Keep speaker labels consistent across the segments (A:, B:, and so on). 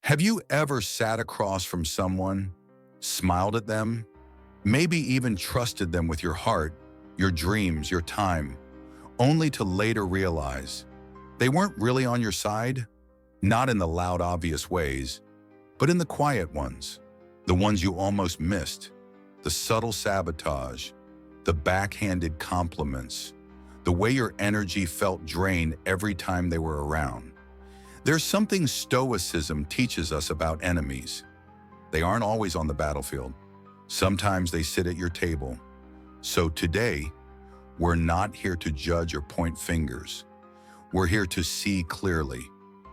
A: Have you ever sat across from someone, smiled at them, maybe even trusted them with your heart, your dreams, your time, only to later realize they weren't really on your side? Not in the loud, obvious ways, but in the quiet ones, the ones you almost missed, the subtle sabotage, the backhanded compliments, the way your energy felt drained every time they were around. There's something Stoicism teaches us about enemies. They aren't always on the battlefield. Sometimes they sit at your table. So today, we're not here to judge or point fingers. We're here to see clearly,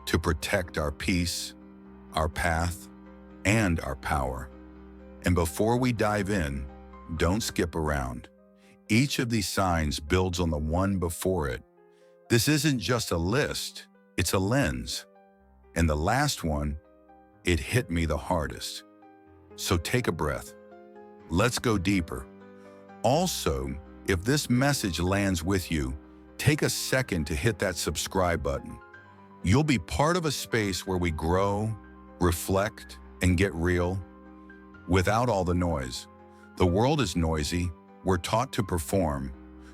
A: to protect our peace, our path, and our power. And before we dive in, don't skip around. Each of these signs builds on the one before it. This isn't just a list, it's a lens. And the last one, it hit me the hardest. So take a breath. Let's go deeper. Also, if this message lands with you, take a second to hit that subscribe button. You'll be part of a space where we grow, reflect, and get real without all the noise. The world is noisy. We're taught to perform,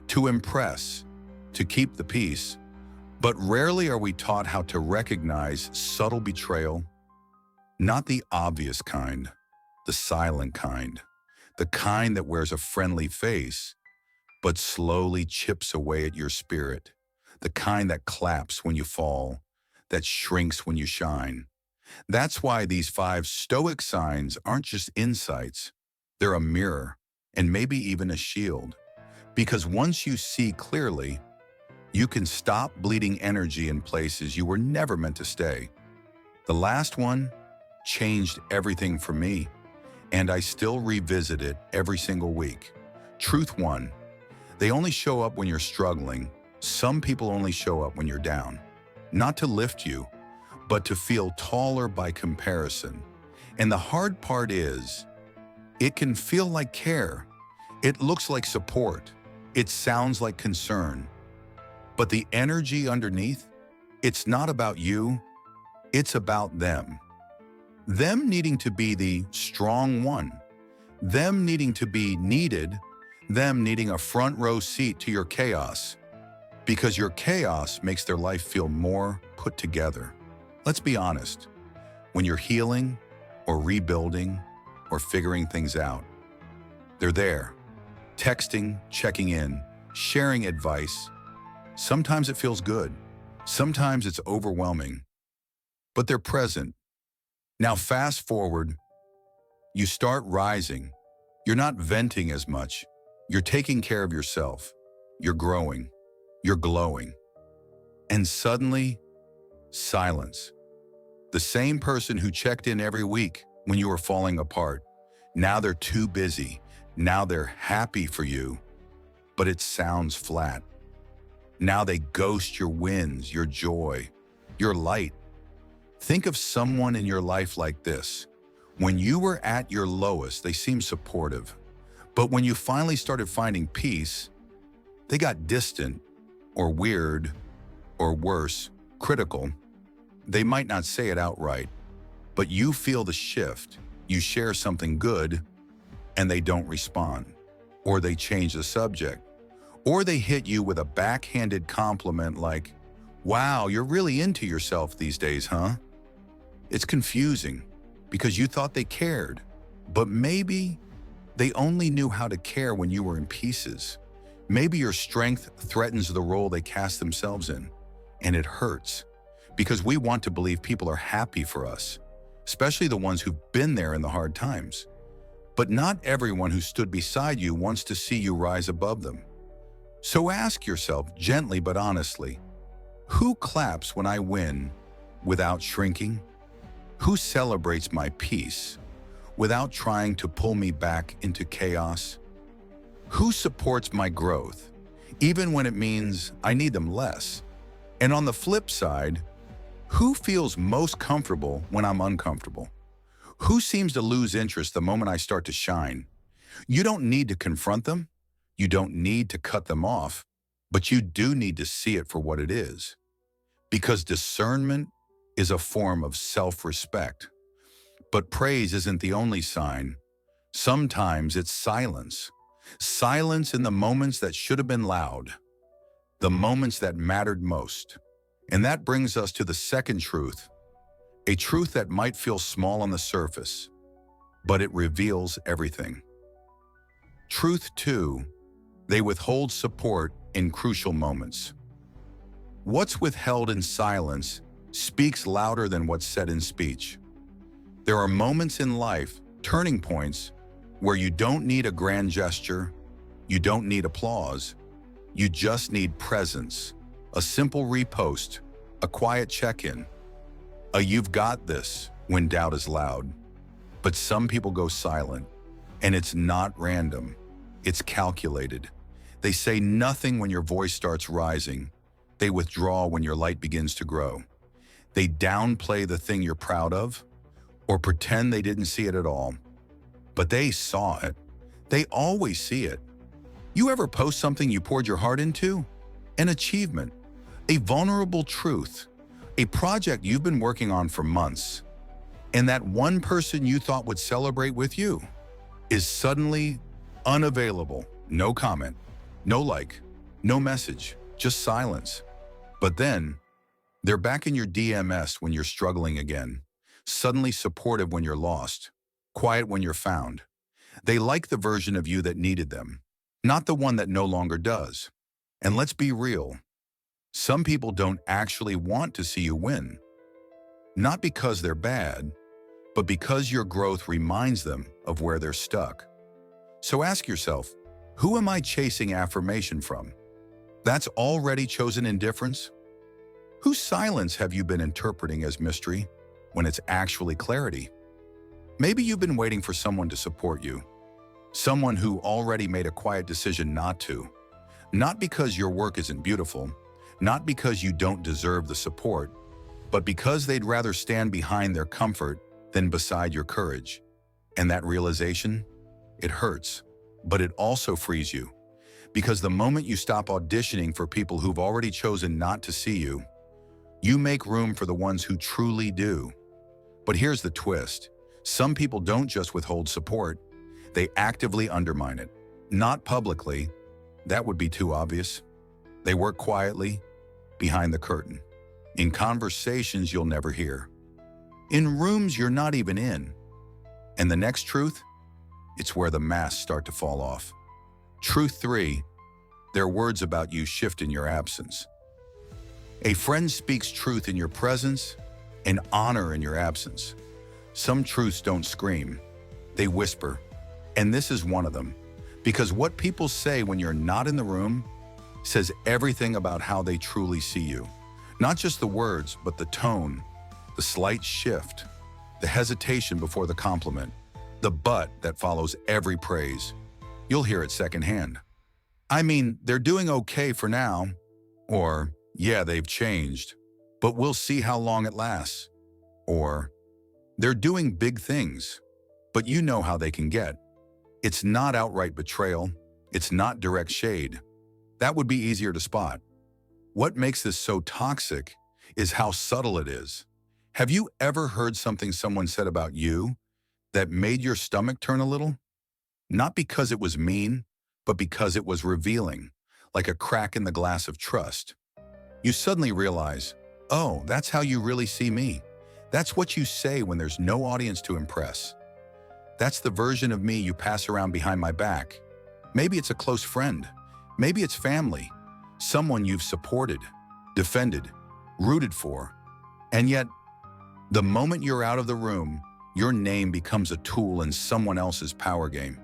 A: to impress, to keep the peace. But rarely are we taught how to recognize subtle betrayal, not the obvious kind, the silent kind, the kind that wears a friendly face, but slowly chips away at your spirit, the kind that claps when you fall, that shrinks when you shine. That's why these 5 Stoic signs aren't just insights, they're a mirror, and maybe even a shield. Because once you see clearly, you can stop bleeding energy in places you were never meant to stay. The last one changed everything for me, and I still revisit it every single week. Truth 1, they only show up when you're struggling. Some people only show up when you're down. Not to lift you, but to feel taller by comparison. And the hard part is, it can feel like care. It looks like support. It sounds like concern. But the energy underneath, it's not about you, it's about them. Them needing to be the strong one. Them needing to be needed. Them needing a front row seat to your chaos. Because your chaos makes their life feel more put together. Let's be honest. When you're healing, or rebuilding, or figuring things out, they're there. Texting, checking in, sharing advice. Sometimes it feels good. Sometimes it's overwhelming. But they're present. Now fast forward, you start rising. You're not venting as much. You're taking care of yourself. You're growing. You're glowing. And suddenly, silence. The same person who checked in every week when you were falling apart. Now they're too busy. Now they're happy for you. But it sounds flat. Now they ghost your wins, your joy, your light. Think of someone in your life like this. When you were at your lowest, they seemed supportive. But when you finally started finding peace, they got distant, or weird, or worse, critical. They might not say it outright, but you feel the shift. You share something good, and they don't respond. Or they change the subject. Or they hit you with a backhanded compliment like, "Wow, you're really into yourself these days, huh?" It's confusing because you thought they cared, but maybe they only knew how to care when you were in pieces. Maybe your strength threatens the role they cast themselves in, and it hurts because we want to believe people are happy for us, especially the ones who've been there in the hard times. But not everyone who stood beside you wants to see you rise above them. So ask yourself gently but honestly, who claps when I win without shrinking? Who celebrates my peace without trying to pull me back into chaos? Who supports my growth even when it means I need them less? And on the flip side, who feels most comfortable when I'm uncomfortable? Who seems to lose interest the moment I start to shine? You don't need to confront them. You don't need to cut them off, but you do need to see it for what it is. Because discernment is a form of self-respect. But praise isn't the only sign. Sometimes it's silence. Silence in the moments that should have been loud, the moments that mattered most. And that brings us to the second truth, a truth that might feel small on the surface, but it reveals everything. Truth 2, they withhold support in crucial moments. What's withheld in silence speaks louder than what's said in speech. There are moments in life, turning points, where you don't need a grand gesture, you don't need applause, you just need presence, a simple repost, a quiet check-in, a "you've got this" when doubt is loud. But some people go silent, and it's not random, it's calculated. They say nothing when your voice starts rising. They withdraw when your light begins to grow. They downplay the thing you're proud of, or pretend they didn't see it at all. But they saw it. They always see it. You ever post something you poured your heart into? An achievement, a vulnerable truth, a project you've been working on for months, and that one person you thought would celebrate with you is suddenly unavailable. No comment, no like, no message, just silence. But then, they're back in your DMs when you're struggling again, suddenly supportive when you're lost, quiet when you're found. They like the version of you that needed them, not the one that no longer does. And let's be real, some people don't actually want to see you win. Not because they're bad, but because your growth reminds them of where they're stuck. So ask yourself, who am I chasing affirmation from? That's already chosen indifference? Whose silence have you been interpreting as mystery when it's actually clarity? Maybe you've been waiting for someone to support you, someone who already made a quiet decision not to. Not because your work isn't beautiful, not because you don't deserve the support, but because they'd rather stand behind their comfort than beside your courage. And that realization, it hurts, but it also frees you. Because the moment you stop auditioning for people who've already chosen not to see you, you make room for the ones who truly do. But here's the twist. Some people don't just withhold support, they actively undermine it. Not publicly, that would be too obvious. They work quietly, behind the curtain, in conversations you'll never hear, in rooms you're not even in. And the next truth? It's where the masks start to fall off. Truth 3, their words about you shift in your absence. A friend speaks truth in your presence and honor in your absence. Some truths don't scream, they whisper. And this is one of them. Because what people say when you're not in the room says everything about how they truly see you. Not just the words, but the tone, the slight shift, the hesitation before the compliment, the but that follows every praise. You'll hear it secondhand. I mean, they're doing okay for now. Or, yeah, they've changed, but we'll see how long it lasts. Or, they're doing big things, but you know how they can get. It's not outright betrayal. It's not direct shade. That would be easier to spot. What makes this so toxic is how subtle it is. Have you ever heard something someone said about you that made your stomach turn a little? Not because it was mean, but because it was revealing, like a crack in the glass of trust. You suddenly realize, oh, that's how you really see me. That's what you say when there's no audience to impress. That's the version of me you pass around behind my back. Maybe it's a close friend. Maybe it's family. Someone you've supported, defended, rooted for. And yet, the moment you're out of the room, your name becomes a tool in someone else's power game.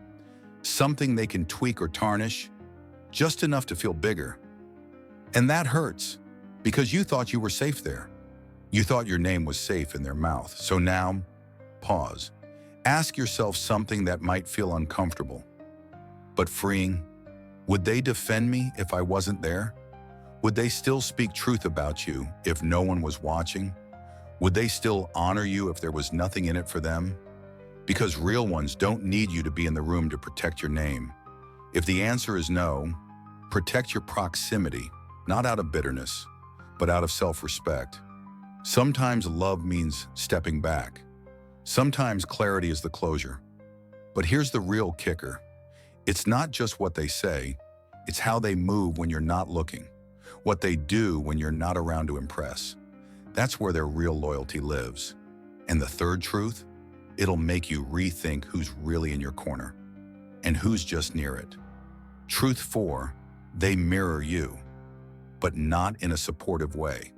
A: Something they can tweak or tarnish, just enough to feel bigger. And that hurts, because you thought you were safe there. You thought your name was safe in their mouth. So now, pause. Ask yourself something that might feel uncomfortable, but freeing. Would they defend me if I wasn't there? Would they still speak truth about you if no one was watching? Would they still honor you if there was nothing in it for them? Because real ones don't need you to be in the room to protect your name. If the answer is no, protect your proximity, not out of bitterness, but out of self-respect. Sometimes love means stepping back. Sometimes clarity is the closure. But here's the real kicker. It's not just what they say, it's how they move when you're not looking, what they do when you're not around to impress. That's where their real loyalty lives. And the third truth, it'll make you rethink who's really in your corner and who's just near it. Truth 4, they mirror you, but not in a supportive way.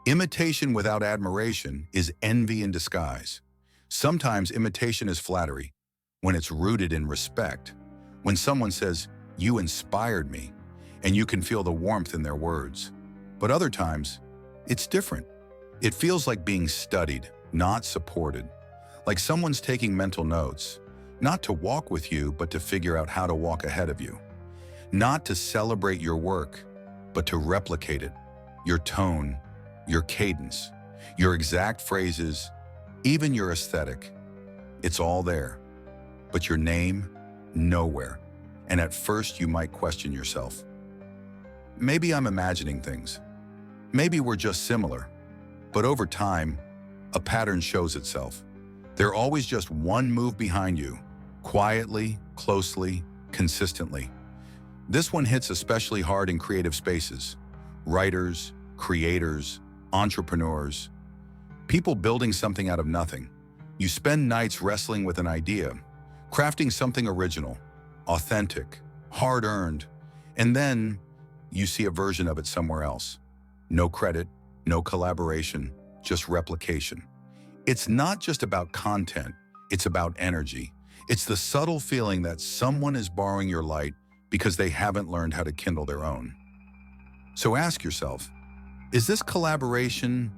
A: Imitation without admiration is envy in disguise. Sometimes imitation is flattery, when it's rooted in respect. When someone says, "You inspired me," and you can feel the warmth in their words. But other times, it's different. It feels like being studied, not supported. Like someone's taking mental notes, not to walk with you, but to figure out how to walk ahead of you. Not to celebrate your work, but to replicate it. Your tone, your cadence, your exact phrases, even your aesthetic. It's all there. But your name, nowhere. And at first you might question yourself. Maybe I'm imagining things. Maybe we're just similar. But over time, a pattern shows itself. They're always just one move behind you, quietly, closely, consistently. This one hits especially hard in creative spaces. Writers, creators, entrepreneurs, people building something out of nothing. You spend nights wrestling with an idea, crafting something original, authentic, hard-earned, and then you see a version of it somewhere else. No credit, no collaboration, just replication. It's not just about content, it's about energy. It's the subtle feeling that someone is borrowing your light because they haven't learned how to kindle their own. So ask yourself, is this collaboration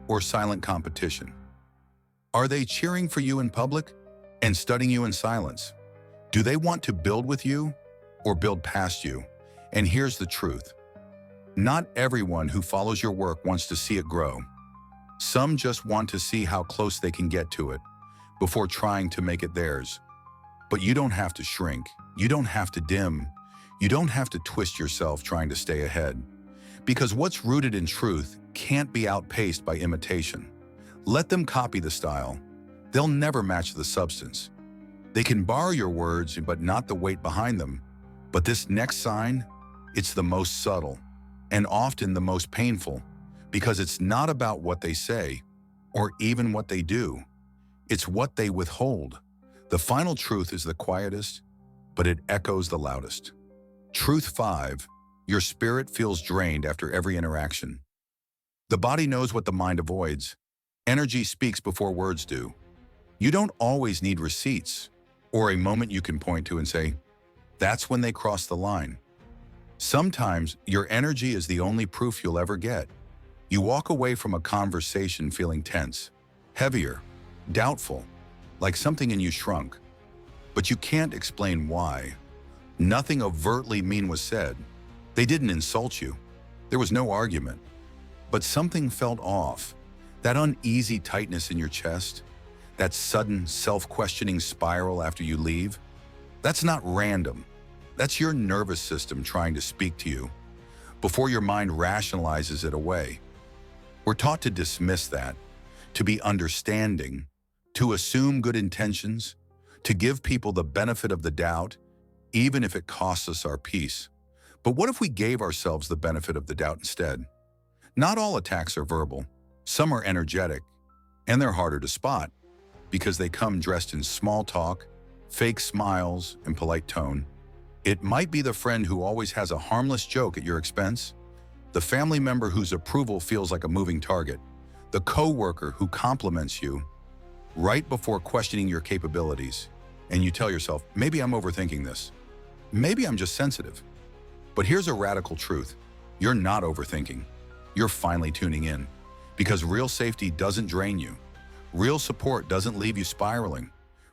A: or silent competition? Are they cheering for you in public and studying you in silence? Do they want to build with you or build past you? And here's the truth. Not everyone who follows your work wants to see it grow. Some just want to see how close they can get to it before trying to make it theirs. But you don't have to shrink. You don't have to dim. You don't have to twist yourself trying to stay ahead. Because what's rooted in truth can't be outpaced by imitation. Let them copy the style. They'll never match the substance. They can borrow your words, but not the weight behind them. But this next sign, it's the most subtle and often the most painful, because it's not about what they say or even what they do. It's what they withhold. The final truth is the quietest, but it echoes the loudest. Truth 5, your spirit feels drained after every interaction. The body knows what the mind avoids. Energy speaks before words do. You don't always need receipts or a moment you can point to and say, that's when they cross the line. Sometimes your energy is the only proof you'll ever get. You walk away from a conversation feeling tense, heavier, doubtful, like something in you shrunk. But you can't explain why. Nothing overtly mean was said. They didn't insult you. There was no argument. But something felt off. That uneasy tightness in your chest, that sudden self-questioning spiral after you leave, that's not random. That's your nervous system trying to speak to you before your mind rationalizes it away. We're taught to dismiss that, to be understanding, to assume good intentions, to give people the benefit of the doubt, even if it costs us our peace. But what if we gave ourselves the benefit of the doubt instead? Not all attacks are verbal. Some are energetic, and they're harder to spot because they come dressed in small talk, fake smiles, and polite tone. It might be the friend who always has a harmless joke at your expense, the family member whose approval feels like a moving target, the coworker who compliments you right before questioning your capabilities, and you tell yourself, maybe I'm overthinking this. Maybe I'm just sensitive. But here's a radical truth. You're not overthinking. You're finally tuning in. Because real safety doesn't drain you. Real support doesn't leave you spiraling.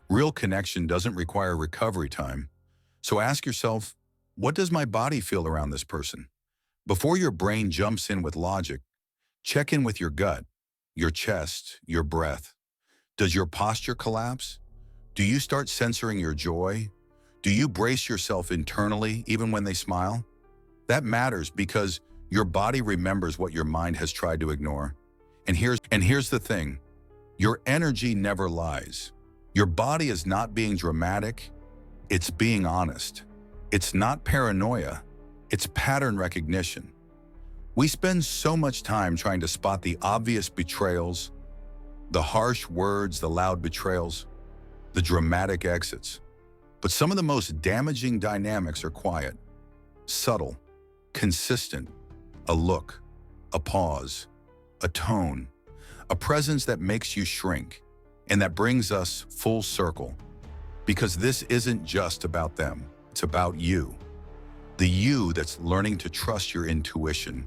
A: Real connection doesn't require recovery time. So ask yourself, what does my body feel around this person? Before your brain jumps in with logic, check in with your gut, your chest, your breath. Does your posture collapse? Do you start censoring your joy? Do you brace yourself internally even when they smile? That matters because your body remembers what your mind has tried to ignore. And here's the thing. Your energy never lies. Your body is not being dramatic, it's being honest. It's not paranoia, it's pattern recognition. We spend so much time trying to spot the obvious betrayals, the harsh words, the loud betrayals, the dramatic exits. But some of the most damaging dynamics are quiet, subtle, consistent, a look, a pause, a tone, a presence that makes you shrink, and that brings us full circle. Because this isn't just about them, it's about you. The you that's learning to trust your intuition.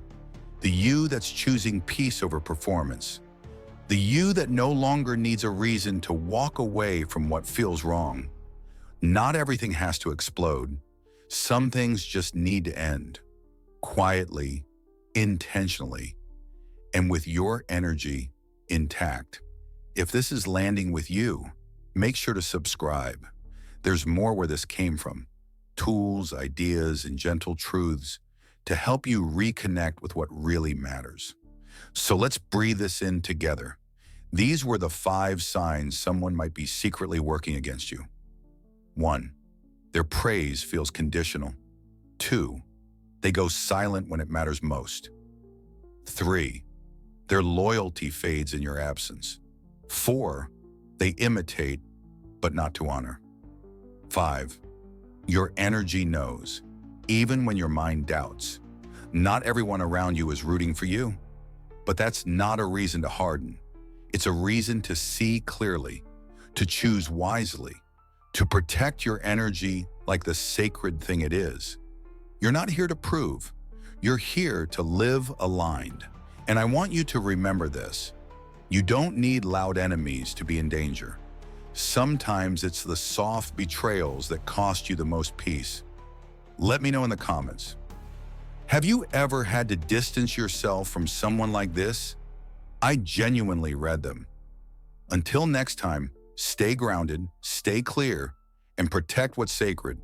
A: The you that's choosing peace over performance. The you that no longer needs a reason to walk away from what feels wrong. Not everything has to explode. Some things just need to end. Quietly, intentionally, and with your energy intact. If this is landing with you, make sure to subscribe. There's more where this came from. Tools, ideas, and gentle truths to help you reconnect with what really matters. So let's breathe this in together. These were the 5 signs someone might be secretly working against you. 1. Their praise feels conditional. 2. They go silent when it matters most. 3. Their loyalty fades in your absence. 4. They imitate, but not to honor. 5. Your energy knows, even when your mind doubts. Not everyone around you is rooting for you, but that's not a reason to harden. It's a reason to see clearly, to choose wisely, to protect your energy like the sacred thing it is. You're not here to prove. You're here to live aligned. And I want you to remember this. You don't need loud enemies to be in danger. Sometimes it's the soft betrayals that cost you the most peace. Let me know in the comments. Have you ever had to distance yourself from someone like this? I genuinely read them. Until next time, stay grounded, stay clear, and protect what's sacred.